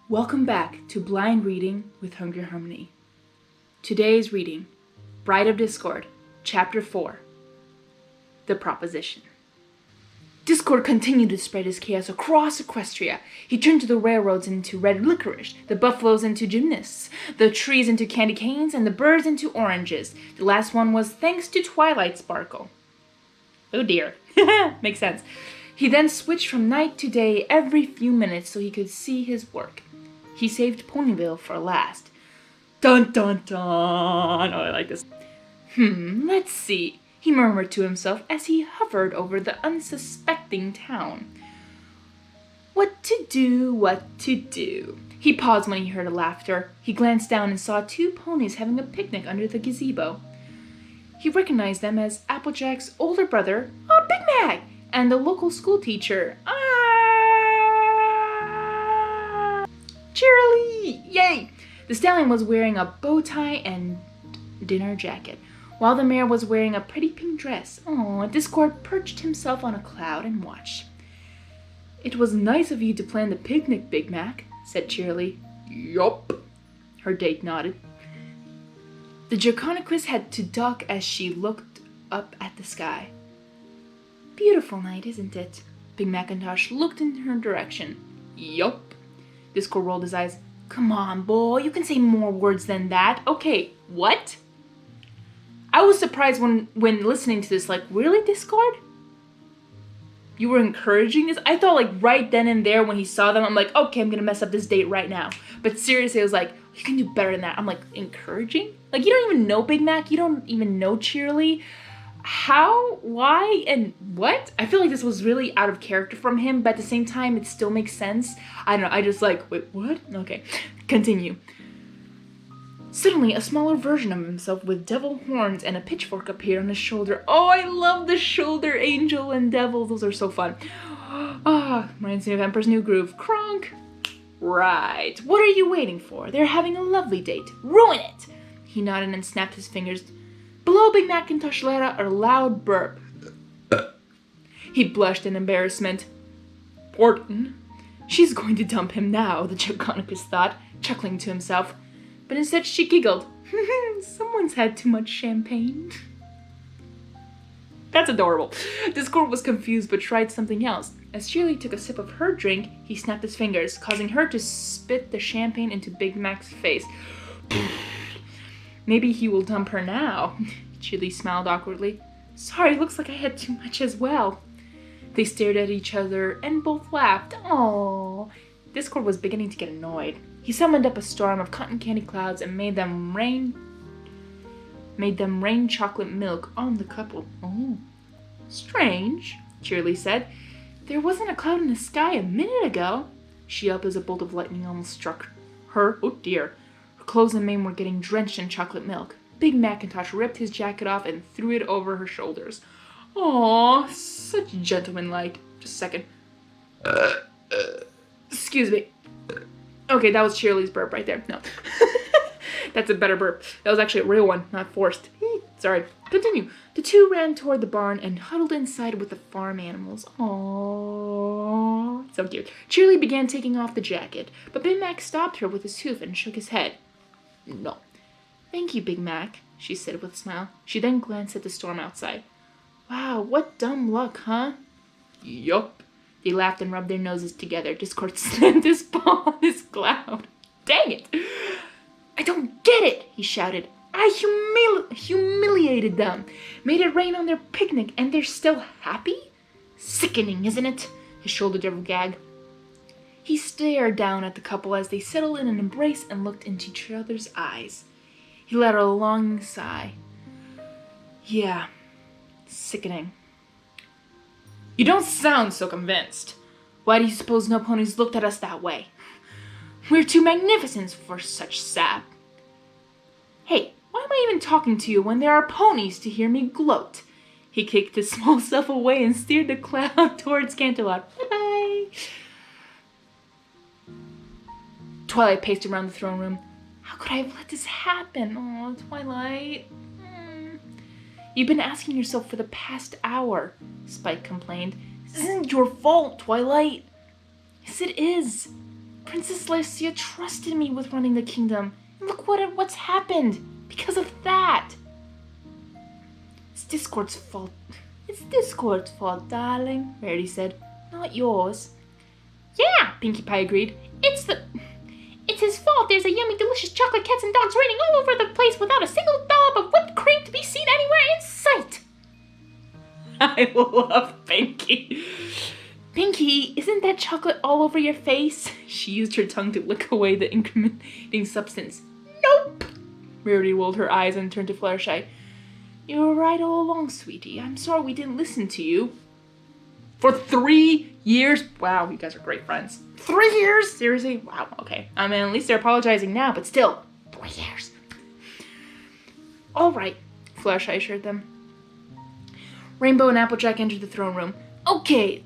Welcome back to Blind Reading with Hungry Harmony. Today's reading, Bride of Discord, Chapter 4, The Proposition. Discord continued to spread his chaos across Equestria. He turned the railroads into red licorice, the buffaloes into gymnasts, the trees into candy canes, and the birds into oranges. The last one was thanks to Twilight Sparkle. Oh dear. Makes sense. He then switched from night to day every few minutes so he could see his work. He saved Ponyville for last. Dun dun dun! Oh, I like this. Let's see, he murmured to himself as he hovered over the unsuspecting town. What to do? He paused when he heard a laughter. He glanced down and saw two ponies having a picnic under the gazebo. He recognized them as Applejack's older brother, Big Mac, and the local school teacher, Cheerily! Yay! The stallion was wearing a bow tie and dinner jacket, while the mare was wearing a pretty pink dress. Discord perched himself on a cloud and watched. It was nice of you to plan the picnic, Big Mac, said Cheerily. Yup, her date nodded. The Draconicus had to duck as she looked up at the sky. Beautiful night, isn't it? Big Macintosh looked in her direction. Yup. Discord rolled his eyes. Come on, boy, you can say more words than that. Okay, what? I was surprised when listening to this, really, Discord? You were encouraging this? I thought, right then and there when he saw them, I'm like, okay, I'm gonna mess up this date right now. But seriously, I was like, you can do better than that. I'm like, encouraging? You don't even know Big Mac, you don't even know Cheerily. How, why, and what? I feel like this was really out of character from him, but at the same time, it still makes sense. I don't know, I just wait, what? Okay, continue. Suddenly, a smaller version of himself with devil horns and a pitchfork appeared on his shoulder. Oh, I love the shoulder angel and devil. Those are so fun. Reminds me of Emperor's New Groove. Kronk. Right. What are you waiting for? They're having a lovely date. Ruin it. He nodded and snapped his fingers. Below Big Macintosh let out a loud burp. He blushed in embarrassment. Pardon? She's going to dump him now, the Draconicus thought, chuckling to himself. But instead she giggled. Someone's had too much champagne. That's adorable. Discord was confused but tried something else. As Shirley took a sip of her drink, he snapped his fingers, causing her to spit the champagne into Big Mac's face. Maybe he will dump her now. Shirley smiled awkwardly. Sorry, looks like I had too much as well. They stared at each other and both laughed. Aww. Discord was beginning to get annoyed. He summoned up a storm of cotton candy clouds and made them rain chocolate milk on the couple. Oh, strange, Cheerily said. There wasn't a cloud in the sky a minute ago. She yelped as a bolt of lightning almost struck her. Oh dear. Her clothes and mane were getting drenched in chocolate milk. Big Macintosh ripped his jacket off and threw it over her shoulders. Aw, such gentlemanlike. Just a second. Excuse me. Okay, that was Cheerily's burp right there. No. That's a better burp. That was actually a real one, not forced. Sorry. Continue. The two ran toward the barn and huddled inside with the farm animals. Aww. So cute. Cheerily began taking off the jacket, but Big Mac stopped her with his hoof and shook his head. No. Thank you, Big Mac, she said with a smile. She then glanced at the storm outside. Wow, what dumb luck, huh? Yup. They laughed and rubbed their noses together. Discord slammed his paw on his cloud. Dang it! I don't get it, he shouted. I humiliated them. Made it rain on their picnic, and they're still happy? Sickening, isn't it? His shoulder devil gagged. He stared down at the couple as they settled in an embrace and looked into each other's eyes. He let out a longing sigh. Yeah, sickening. You don't sound so convinced. Why do you suppose no ponies looked at us that way? We're too magnificent for such sap. Hey, why am I even talking to you when there are ponies to hear me gloat? He kicked his small self away and steered the cloud towards Canterlot. Bye-bye. Twilight paced around the throne room. How could I have let this happen? Oh, Twilight. You've been asking yourself for the past hour, Spike complained. This isn't your fault, Twilight. Yes, it is. Princess Lycia trusted me with running the kingdom. And look what's happened because of that. It's Discord's fault. It's Discord's fault, darling, Rarity said. Not yours. Yeah, Pinkie Pie agreed. It's his fault. There's a yummy, delicious chocolate cats and dogs raining all over the place without a single dollop of whipped cream to be seen anywhere in sight. I love Pinkie. Pinkie, isn't that chocolate all over your face? She used her tongue to lick away the incriminating substance. Nope. Rarity rolled her eyes and turned to Fluttershy. You were right all along, sweetie. I'm sorry we didn't listen to you. For 3 years? Wow, you guys are great friends. 3 years? Seriously? Wow, okay. I mean, at least they're apologizing now, but still, 3 years. All right, Fluttershy assured them. Rainbow and Applejack entered the throne room. Okay,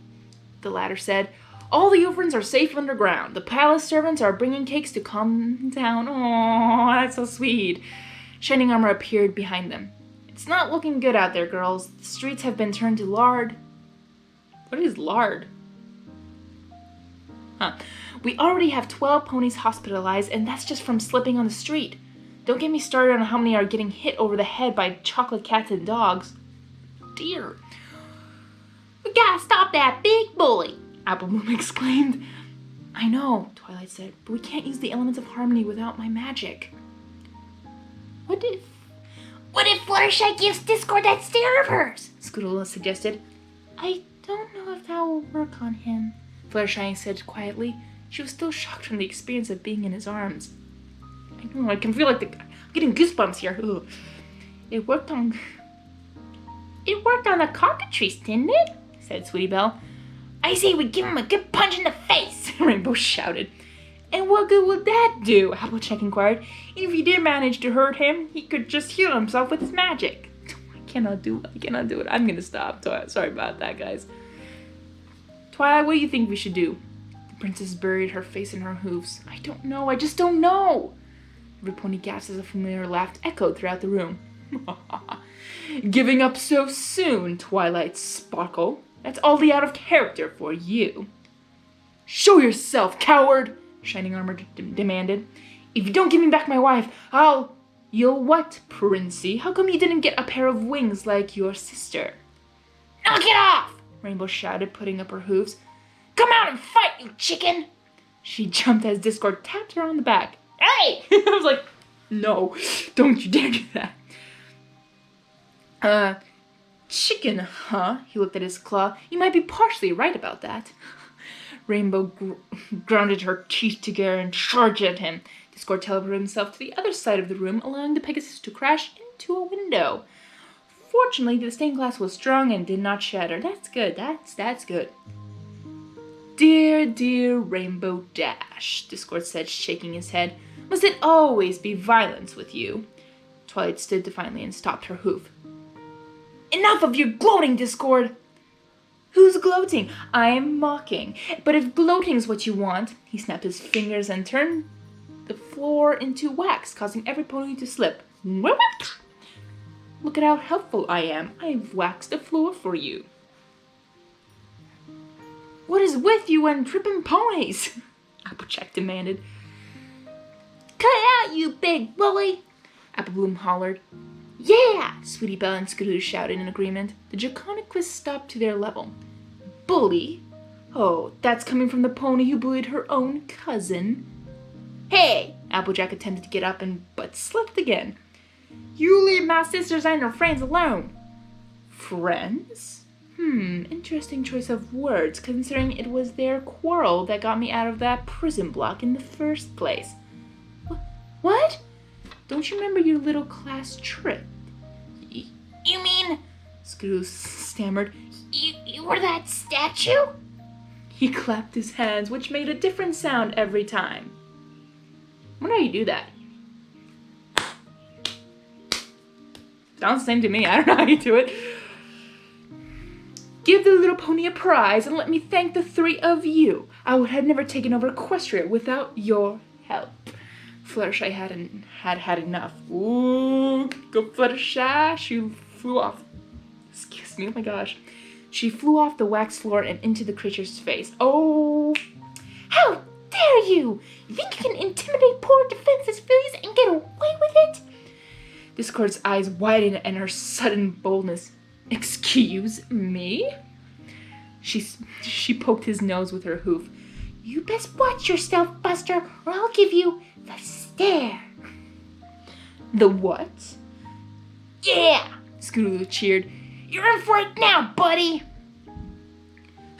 the latter said. All the Uverns are safe underground. The palace servants are bringing cakes to calm down. Oh, that's so sweet. Shining Armor appeared behind them. It's not looking good out there, girls. The streets have been turned to lard. What is lard? Huh. We already have 12 ponies hospitalized, and that's just from slipping on the street. Don't get me started on how many are getting hit over the head by chocolate cats and dogs. Dear. We gotta stop that big bully, Apple Bloom exclaimed. I know, Twilight said, but we can't use the elements of harmony without my magic. What if Fluttershy gives Discord that stare of hers? Scoodle suggested. I don't know if that will work on him, Fluttershy said quietly. She was still shocked from the experience of being in his arms. I know, I can feel like I'm getting goosebumps here. Ugh. It worked on the cockatrice, didn't it? Said Sweetie Belle. I say we give him a good punch in the face, Rainbow shouted. And what good would that do? Applejack inquired. If he did manage to hurt him, he could just heal himself with his magic. I cannot do it. I'm gonna stop. Sorry about that, guys. Twilight, what do you think we should do? The princess buried her face in her hooves. I don't know. I just don't know. Every pony gasped as a familiar laugh echoed throughout the room. Giving up so soon, Twilight Sparkle. That's oddly out of character for you. Show yourself, coward! Shining Armor demanded. If you don't give me back my wife, You'll what, Princey? How come you didn't get a pair of wings like your sister? Knock it off! Rainbow shouted, putting up her hooves. Come out and fight, you chicken! She jumped as Discord tapped her on the back. Hey! I was like, no, don't you dare do that. Chicken, huh? He looked at his claw. You might be partially right about that. Rainbow grounded her teeth together and charged at him. Discord teleported himself to the other side of the room, allowing the Pegasus to crash into a window. Fortunately, the stained glass was strong and did not shatter. That's good. That's good. Dear, dear Rainbow Dash, Discord said, shaking his head. Must it always be violence with you? Twilight stood defiantly and stopped her hoof. Enough of your gloating, Discord! Who's gloating? I am mocking. But if gloating's what you want, he snapped his fingers and turned the floor into wax, causing every pony to slip. Look at how helpful I am. I've waxed the floor for you. What is with you and tripping ponies? Applejack demanded. Cut out, you big bully! Apple Bloom hollered. Yeah! Sweetie Belle and Skidoo shouted in agreement. The Draconic stopped to their level. Bully? Oh, that's coming from the pony who bullied her own cousin. Hey! Applejack attempted to get up but slipped again. You leave my sisters and her friends alone. Friends? Interesting choice of words, considering it was their quarrel that got me out of that prison block in the first place. What? Don't you remember your little class trip? You mean... Skidoo stammered. You were that statue? He clapped his hands, which made a different sound every time. I wonder how you do that. Sounds the same to me. I don't know how you do it. Give the little pony a prize and let me thank the three of you. I would have never taken over Equestria without your help. Fluttershy had enough. Ooh, go Fluttershy. She flew off. Excuse me, oh my gosh. She flew off the wax floor and into the creature's face. Oh, how dare dare you? You think you can intimidate poor defenseless fillies and get away with it? Discord's eyes widened in her sudden boldness. Excuse me? She poked his nose with her hoof. You best watch yourself, Buster, or I'll give you the stare. The what? Yeah, Scootaloo cheered. You're in for it now, buddy.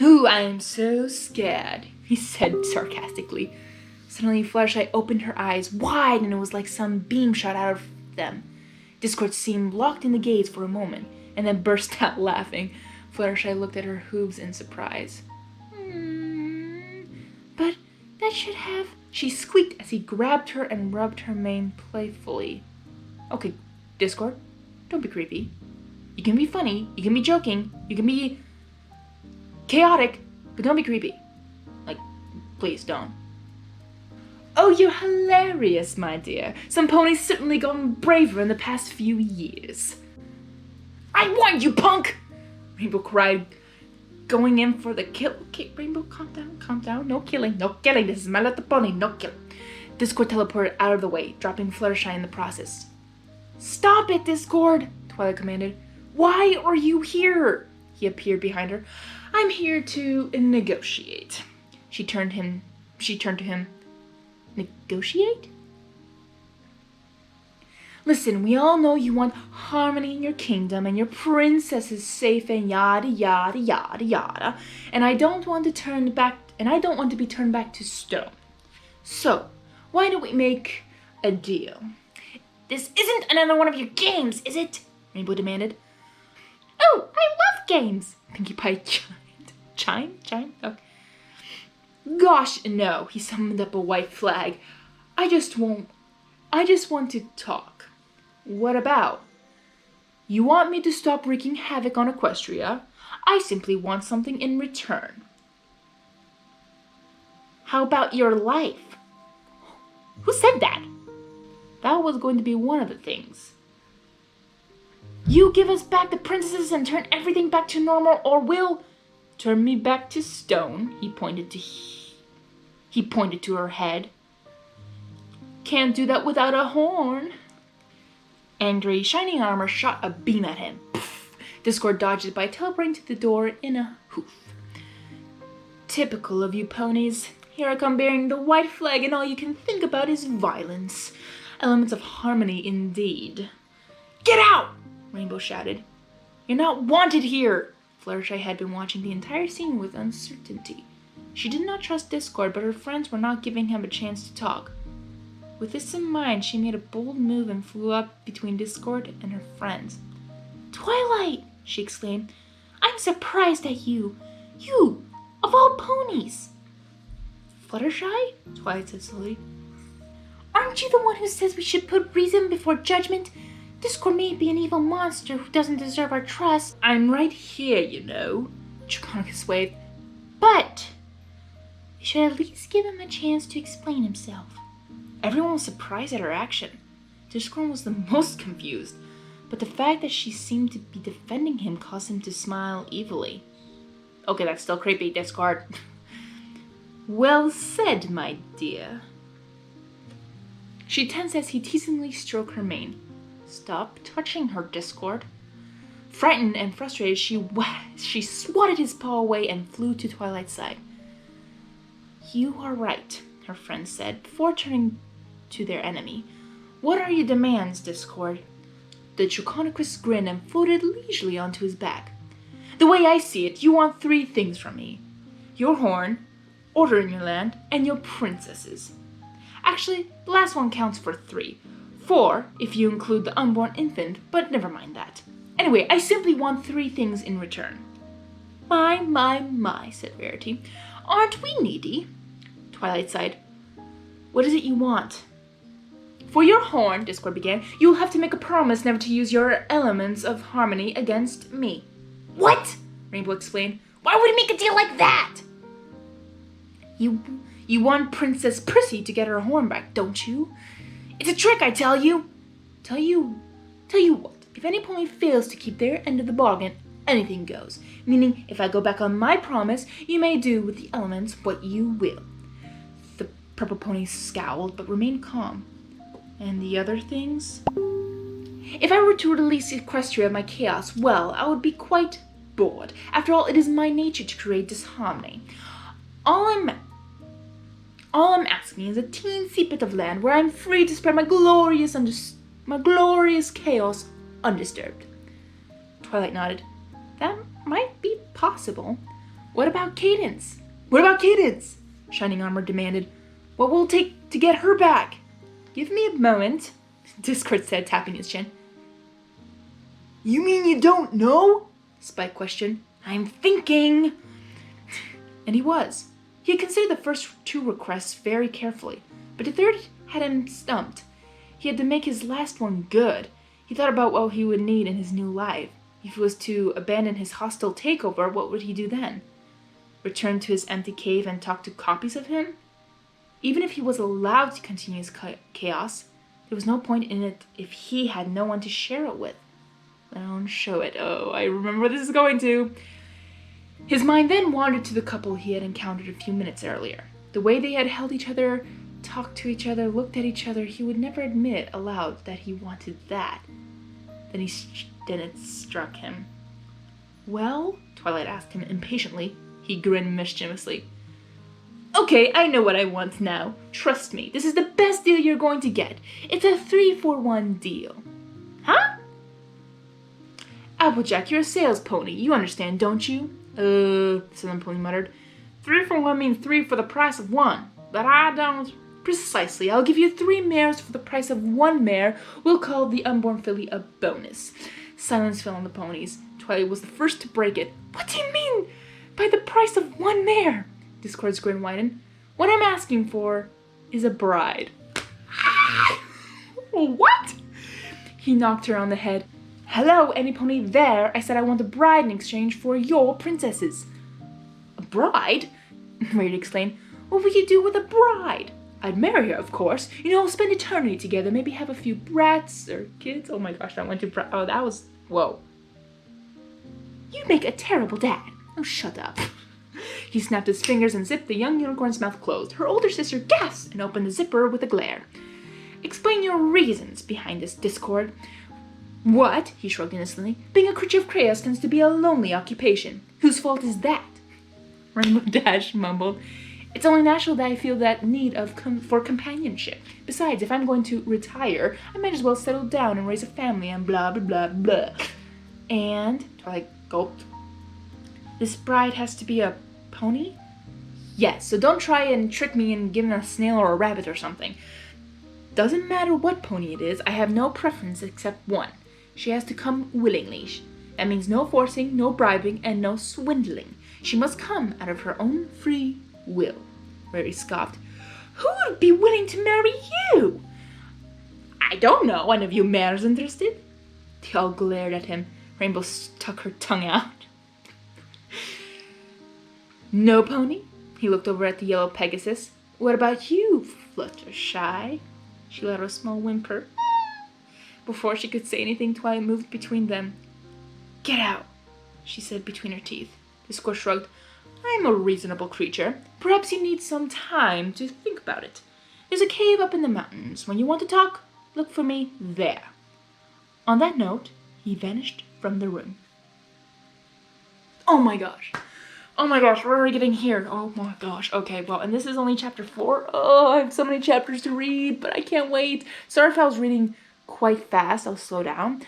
Ooh, I'm so scared, he said sarcastically. Suddenly, Fluttershy opened her eyes wide, and it was like some beam shot out of them. Discord seemed locked in the gaze for a moment, and then burst out laughing. Fluttershy looked at her hooves in surprise. But that should have... She squeaked as he grabbed her and rubbed her mane playfully. Okay, Discord, don't be creepy. You can be funny, you can be joking, you can be chaotic, but don't be creepy. Like, please don't. Oh, you're hilarious, my dear. Some ponies certainly gotten braver in the past few years. I warned you, punk! Rainbow cried, going in for the kill. Okay, Rainbow, calm down. No killing. This is my little pony, no killing. Discord teleported out of the way, dropping Fluttershy in the process. Stop it, Discord, Twilight commanded. Why are you here? He appeared behind her. I'm here to negotiate. She turned to him. Negotiate? Listen, we all know you want harmony in your kingdom and your princess is safe and yada yada yada yada. And I don't want to be turned back to stone. So, why don't we make a deal? This isn't another one of your games, is it? Rainbow demanded. Oh, I love games, Pinkie Pie chimed. Okay. Gosh, no, he summoned up a white flag. I just want to talk. What about? You want me to stop wreaking havoc on Equestria? I simply want something in return. How about your life? Who said that? That was going to be one of the things. You give us back the princesses and turn everything back to normal, or we'll turn me back to stone. He pointed to her head. Can't do that without a horn. Angry, shining armor shot a beam at him. Poof. Discord dodged it by teleporting to the door in a hoof. Typical of you ponies. Here I come bearing the white flag and all you can think about is violence. Elements of harmony indeed. Get out! Rainbow shouted. You're not wanted here! Fluttershy had been watching the entire scene with uncertainty. She did not trust Discord, but her friends were not giving him a chance to talk. With this in mind, she made a bold move and flew up between Discord and her friends. Twilight! She exclaimed. I'm surprised at you. You, of all ponies! Fluttershy? Twilight said slowly. Aren't you the one who says we should put reason before judgment? Discord may be an evil monster who doesn't deserve our trust. I'm right here, you know, Draconicus waved. But we should at least give him a chance to explain himself. Everyone was surprised at her action. Discord was the most confused, but the fact that she seemed to be defending him caused him to smile evilly. Okay, that's still creepy, Discord. Well said, my dear. She tensed as he teasingly stroked her mane. Stop touching her, Discord. Frightened and frustrated, she swatted his paw away and flew to Twilight's side. You are right, her friend said, before turning to their enemy. What are your demands, Discord? The Draconicus grinned and floated leisurely onto his back. The way I see it, you want 3 things from me. Your horn, order in your land, and your princesses. Actually, the last one counts for 3. 4 if you include the unborn infant, but never mind that. Anyway, I simply want 3 things in return. My, said Rarity. Aren't we needy? Twilight sighed. What is it you want? For your horn, Discord began, you'll have to make a promise never to use your elements of harmony against me. What? Rainbow explained. Why would he make a deal like that? You want Princess Prissy to get her horn back, don't you? It's a trick, I tell you. Tell you what, if any pony fails to keep their end of the bargain, anything goes. Meaning, if I go back on my promise, you may do with the elements what you will. The Purple Pony scowled, but remained calm. And the other things? If I were to release Equestria my chaos, well, I would be quite bored. After all, it is my nature to create disharmony. All I'm asking is a teensy bit of land where I'm free to spread my glorious chaos undisturbed. Twilight nodded. That might be possible. What about Cadence? What about Cadence? Shining Armor demanded. What will it take to get her back? Give me a moment, Discord said, tapping his chin. You mean you don't know? Spike questioned. I'm thinking. And he was. He had considered the first two requests very carefully, but the third had him stumped. He had to make his last one good. He thought about what he would need in his new life. If he was to abandon his hostile takeover, what would he do then? Return to his empty cave and talk to copies of him? Even if he was allowed to continue his chaos, there was no point in it if he had no one to share it with. Don't show it. Oh, I remember where this is going to. His mind then wandered to the couple he had encountered a few minutes earlier. The way they had held each other, talked to each other, looked at each other, he would never admit aloud that he wanted that. Then it struck him. Well? Twilight asked him impatiently. He grinned mischievously. Okay, I know what I want now. Trust me, this is the best deal you're going to get. It's a 3-for-1 deal. Huh? Applejack, you're a sales pony. You understand, don't you? Southern Pony muttered. 3-for-1 means 3 for the price of 1. But I don't. Precisely. I'll give you 3 mares for the price of 1 mare. We'll call the unborn filly a bonus. Silence fell on the ponies. Twilight was the first to break it. What do you mean by the price of 1 mare? Discord's grin widened. What I'm asking for is a bride. What? He knocked her on the head. Hello, any pony there. I said I want a bride in exchange for your princesses. A bride? Rady exclaimed. What would you do with a bride? I'd marry her, of course. You know, spend eternity together, maybe have a few brats or kids. Oh my gosh, that went too oh, that was, whoa. You'd make a terrible dad. Oh, shut up. He snapped his fingers and zipped the young unicorn's mouth closed. Her older sister gasped and opened the zipper with a glare. Explain your reasons behind this discord. What? He shrugged innocently. Being a creature of chaos tends to be a lonely occupation. Whose fault is that? Rainbow Dash mumbled. It's only natural that I feel that need for companionship. Besides, if I'm going to retire, I might as well settle down and raise a family and blah, blah, blah, blah. And, Twilight gulped. This bride has to be a pony? Yes, so don't try and trick me and give me a snail or a rabbit or something. Doesn't matter what pony it is, I have no preference except one. She has to come willingly. That means no forcing, no bribing, and no swindling. She must come out of her own free will. Rary scoffed. Who would be willing to marry you? I don't know. One of you mares interested? They all glared at him. Rainbow stuck her tongue out. No pony? He looked over at the yellow Pegasus. What about you, Fluttershy? She let out a small whimper. Before she could say anything, Twilight moved between them. Get out, she said between her teeth. Discord shrugged. I'm a reasonable creature. Perhaps you need some time to think about it. There's a cave up in the mountains. When you want to talk, look for me there. On that note, he vanished from the room. Oh my gosh. Oh my gosh, where are we getting here? Oh my gosh. Okay, well, and this is only chapter 4. Oh, I have so many chapters to read, but I can't wait. Sorry if I was reading quite fast. I'll slow down.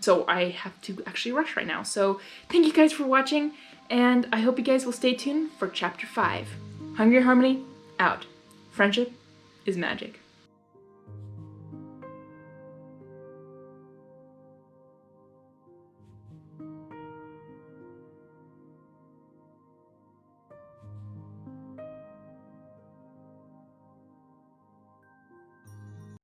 So I have to actually rush right now. So thank you guys for watching, and I hope you guys will stay tuned for chapter 5. Hungry Harmony, out. Friendship is magic.